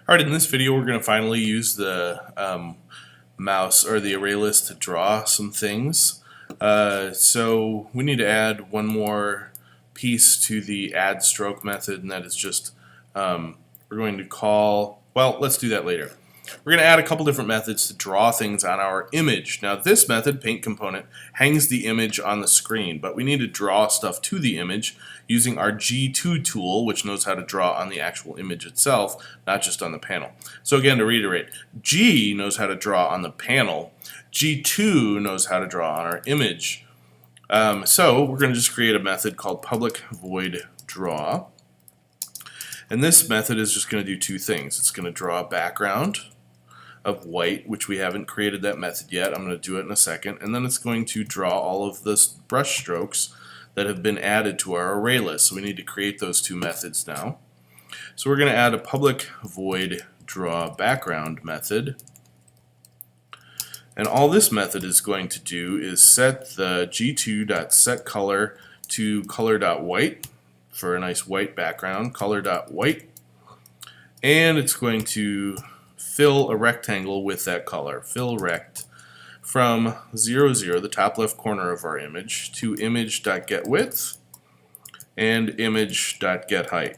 Alright, in this video we're going to finally use the mouse or the array list to draw some things. So we need to add one more piece to the add stroke method, and that is just we're going to call, well, let's do that later. We're going to add a couple different methods to draw things on our image. Now this method, paint component, hangs the image on the screen, but we need to draw stuff to the image using our G2 tool, which knows how to draw on the actual image itself, not just on the panel. So again, to reiterate, G knows how to draw on the panel. G2 knows how to draw on our image. So we're going to just create a method called public void draw. And this method is just going to do two things. It's going to draw a background of white, which we haven't created that method yet. I'm going to do it in a second. And then it's going to draw all of the brush strokes that have been added to our array list. So we need to create those two methods now. So we're going to add a public void draw background method. And all this method is going to do is set the g2.setColor to color.white for a nice white background, color.white. And it's going to fill a rectangle with that color, fill rect, from 0, 0, the top left corner of our image, to image.getWidth and image.getHeight.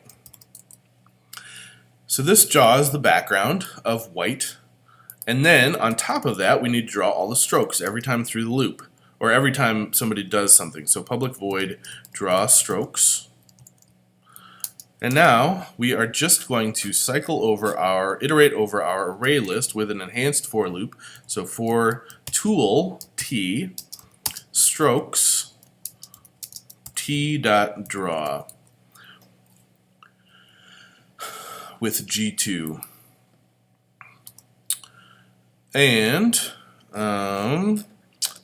So this draws the background of white, and then on top of that we need to draw all the strokes every time through the loop, or every time somebody does something. So public void draw strokes. And now we are just going to iterate over our array list with an enhanced for loop. So for tool t strokes t.draw with G2. And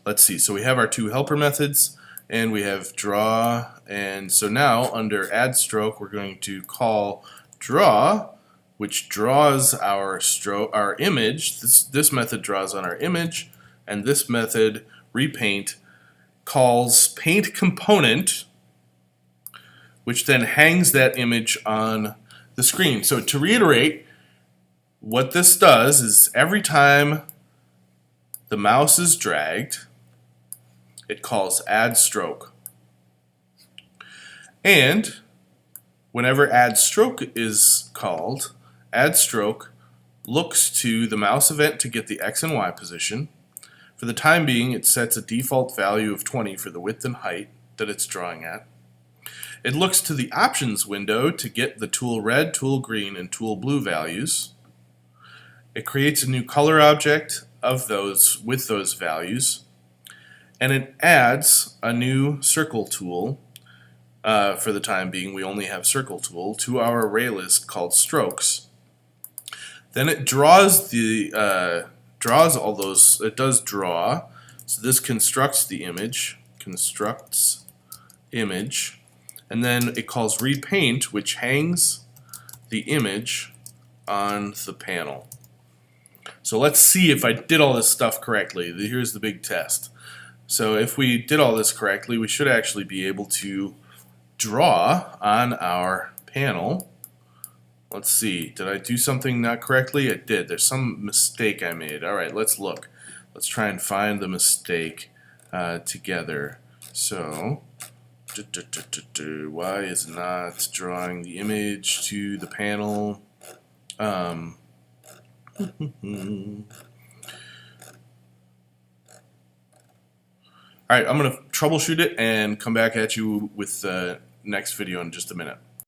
let's see, so we have our two helper methods and we have draw, and so now under add stroke we're going to call draw, which draws our image. This method draws on our image, and this method repaint calls paint component, which then hangs that image on the screen. So to reiterate, what this does is every time the mouse is dragged, it calls add stroke. And whenever add stroke is called, add stroke looks to the mouse event to get the X and Y position. For the time being, it sets a default value of 20 for the width and height that it's drawing at. It looks to the options window to get the tool red, tool green, and tool blue values. It creates a new color object of those with those values, and it adds a new circle tool. For the time being, we only have circle tool to our array list called strokes. Then it draws all those. It does draw. So this constructs the image, constructs image, and then it calls repaint, which hangs the image on the panel. So let's see if I did all this stuff correctly. Here's the big test. So if we did all this correctly, we should actually be able to draw on our panel. Let's see, did I do something not correctly? I did. There's some mistake I made. Alright, let's look. Let's try and find the mistake together. So, why is not drawing the image to the panel? Alright, I'm going to troubleshoot it and come back at you with the next video in just a minute.